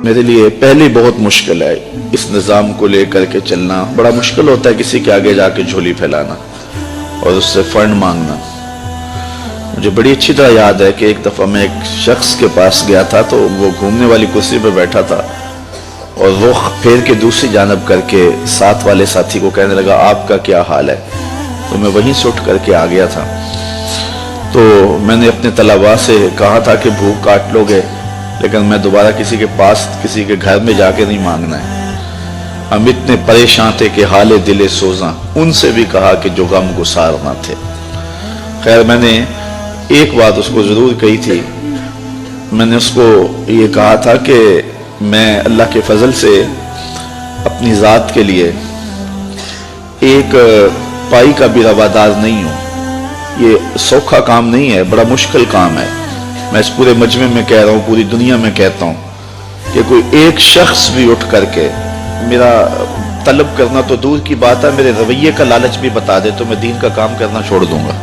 میرے لیے پہلی بہت مشکل ہے اس نظام کو لے کر کے چلنا. بڑا مشکل ہوتا ہے کسی کے آگے جا کے جھولی پھیلانا اور اس سے فنڈ مانگنا. مجھے بڑی اچھی طرح یاد ہے کہ ایک دفعہ میں ایک شخص کے پاس گیا تھا تو وہ گھومنے والی کرسی پہ بیٹھا تھا اور وہ پھیر کے دوسری جانب کر کے ساتھ والے ساتھی کو کہنے لگا آپ کا کیا حال ہے. تو میں وہیں سے اٹھ کر کے آ گیا تھا. تو میں نے اپنے طلباء سے کہا تھا کہ بھوک کاٹ لو گے لیکن میں دوبارہ کسی کے پاس کسی کے گھر میں جا کے نہیں مانگنا ہے. ہم اتنے پریشان تھے کہ حال دل سوزاں. ان سے بھی کہا کہ جو غم گسار نہ تھے. خیر میں نے ایک بات اس کو ضرور کہی تھی. میں نے اس کو یہ کہا تھا کہ میں اللہ کے فضل سے اپنی ذات کے لیے ایک پائی کا بھی روادار نہیں ہوں. یہ سوکھا کام نہیں ہے, بڑا مشکل کام ہے. میں اس پورے مجمع میں کہہ رہا ہوں, پوری دنیا میں کہتا ہوں کہ کوئی ایک شخص بھی اٹھ کر کے میرا طلب کرنا تو دور کی بات ہے, میرے رویے کا لالچ بھی بتا دے تو میں دین کا کام کرنا چھوڑ دوں گا.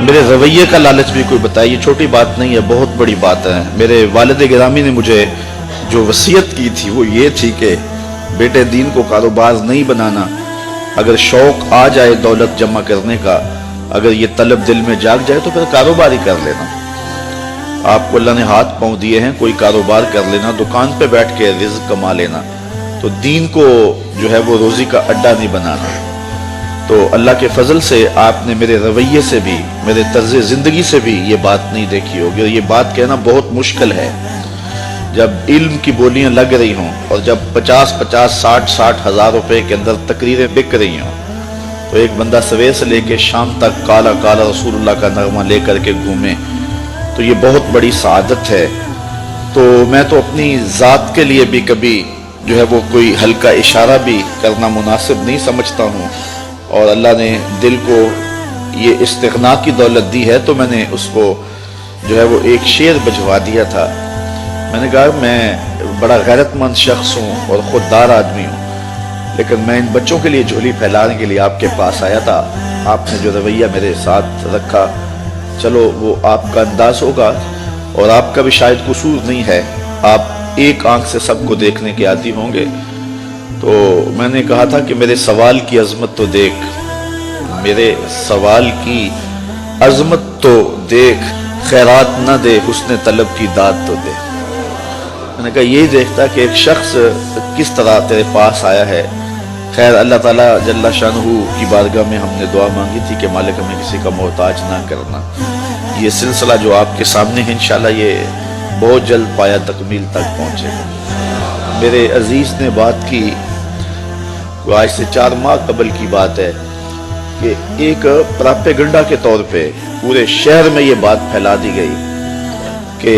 میرے رویے کا لالچ بھی کوئی بتائے, یہ چھوٹی بات نہیں ہے, بہت بڑی بات ہے. میرے والد گرامی نے مجھے جو وصیت کی تھی وہ یہ تھی کہ بیٹے دین کو کاروبار نہیں بنانا. اگر شوق آ جائے دولت جمع کرنے کا, اگر یہ طلب دل میں جاگ جائے تو پھر کاروبار ہی کر لینا. آپ کو اللہ نے ہاتھ پاؤں دیے ہیں, کوئی کاروبار کر لینا, دکان پہ بیٹھ کے رزق کما لینا. تو دین کو جو ہے وہ روزی کا اڈا نہیں بنانا. تو اللہ کے فضل سے آپ نے میرے رویے سے بھی, میرے طرز زندگی سے بھی یہ بات نہیں دیکھی ہوگی. اور یہ بات کہنا بہت مشکل ہے جب علم کی بولیاں لگ رہی ہوں اور جب 50-60 ہزار روپے کے اندر تقریریں بک رہی ہوں تو ایک بندہ سویر سے لے کے شام تک کالا کالا رسول اللہ کا نغمہ لے کر کے گھومے, تو یہ بہت بڑی سعادت ہے. تو میں تو اپنی ذات کے لیے بھی کبھی جو ہے وہ کوئی ہلکا اشارہ بھی کرنا مناسب نہیں سمجھتا ہوں. اور اللہ نے دل کو یہ استغنا کی دولت دی ہے تو میں نے اس کو جو ہے وہ ایک شعر بجوا دیا تھا. میں نے کہا میں بڑا غیرت مند شخص ہوں اور خوددار آدمی ہوں, لیکن میں ان بچوں کے لیے جھولی پھیلانے کے لیے آپ کے پاس آیا تھا. آپ نے جو رویہ میرے ساتھ رکھا, چلو وہ آپ کا انداز ہوگا اور آپ کا بھی شاید قصور نہیں ہے, آپ ایک آنکھ سے سب کو دیکھنے کے عادی ہوں گے. تو میں نے کہا تھا کہ میرے سوال کی عظمت تو دیکھ, میرے سوال کی عظمت تو دیکھ, خیرات نہ دے حسن طلب کی داد تو دے. میں نے کہا یہی دیکھتا کہ ایک شخص کس طرح تیرے پاس آیا ہے. خیر اللہ تعالیٰ جل شانہ کی بارگاہ میں ہم نے دعا مانگی تھی کہ مالک ہمیں کسی کا محتاج نہ کرنا. یہ سلسلہ جو آپ کے سامنے ہے انشاءاللہ یہ بہت جلد پایا تکمیل تک پہنچے گا. میرے عزیز نے بات کی, آج سے 4 ماہ قبل کی بات ہے, کہ ایک پراپیگنڈا کے طور پہ پورے شہر میں یہ بات پھیلا دی گئی کہ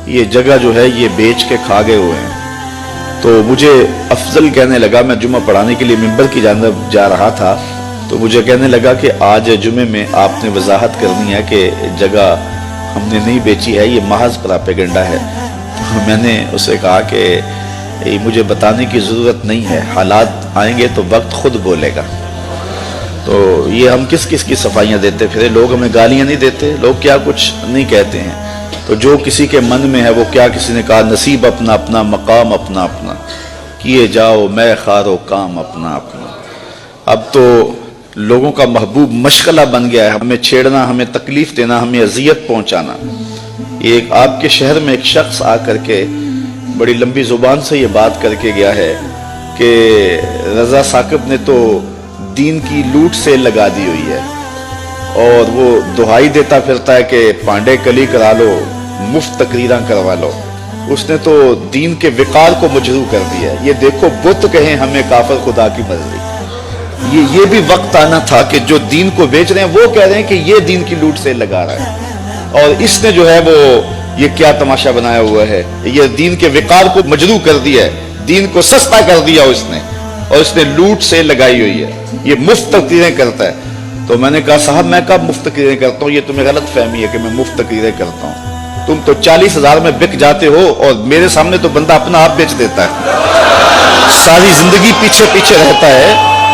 یہ جگہ جو ہے یہ بیچ کے کھا گئے ہوئے ہیں. تو مجھے افضل کہنے لگا, میں جمعہ پڑھانے کے لیے ممبر کی جانب جا رہا تھا, تو مجھے کہنے لگا کہ آج جمعے میں آپ نے وضاحت کرنی ہے کہ جگہ ہم نے نہیں بیچی ہے, یہ محض پراپیگنڈا ہے. تو میں نے اسے کہا کہ مجھے بتانے کی ضرورت نہیں ہے, حالات آئیں گے تو وقت خود بولے گا. تو یہ ہم کس کس کی صفائیاں دیتے پھرے, لوگ ہمیں گالیاں نہیں دیتے, لوگ کیا کچھ نہیں کہتے ہیں. تو جو کسی کے من میں ہے وہ کیا, کسی نے کہا نصیب اپنا اپنا, مقام اپنا اپنا, کیے جاؤ میں خارو کام اپنا اپنا. اب تو لوگوں کا محبوب مشغلہ بن گیا ہے ہمیں چھیڑنا, ہمیں تکلیف دینا, ہمیں اذیت پہنچانا. ایک آپ کے شہر میں ایک شخص آ کر کے بڑی لمبی زبان سے یہ بات کر کے گیا ہے کہ رضا ثاقب نے تو دین کی لوٹ سے لگا دی ہوئی ہے اور وہ دہائی دیتا پھرتا ہے کہ پانڈے کلی کرا لو, مفت تقریراں کروا لو. اس نے تو دین کے وقار کو مجروح کر دیا ہے. یہ دیکھو بت کہیں ہمیں کافر خدا کی مرضی. یہ بھی وقت آنا تھا کہ جو دین کو بیچ رہے ہیں وہ کہہ رہے ہیں کہ یہ دین کی لوٹ سے لگا رہا ہے, اور اس نے جو ہے وہ یہ کیا تماشا بنایا ہوا ہے, یہ دین کے وقار کو مجروح کر دیا ہے, دین کو سستا کر دیا اس نے, اور اس نے لوٹ سے لگائی ہوئی ہے, یہ مفت تقریریں کرتا ہے. تو میں نے کہا صاحب میں کب مفت تقریریں کرتا ہوں, یہ تمہیں غلط فہمی ہے کہ میں مفت تقریریں کرتا ہوں. تم تو 40,000 میں بک جاتے ہو اور میرے سامنے تو بندہ اپنا آپ بیچ دیتا ہے, ساری زندگی پیچھے پیچھے رہتا ہے,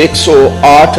108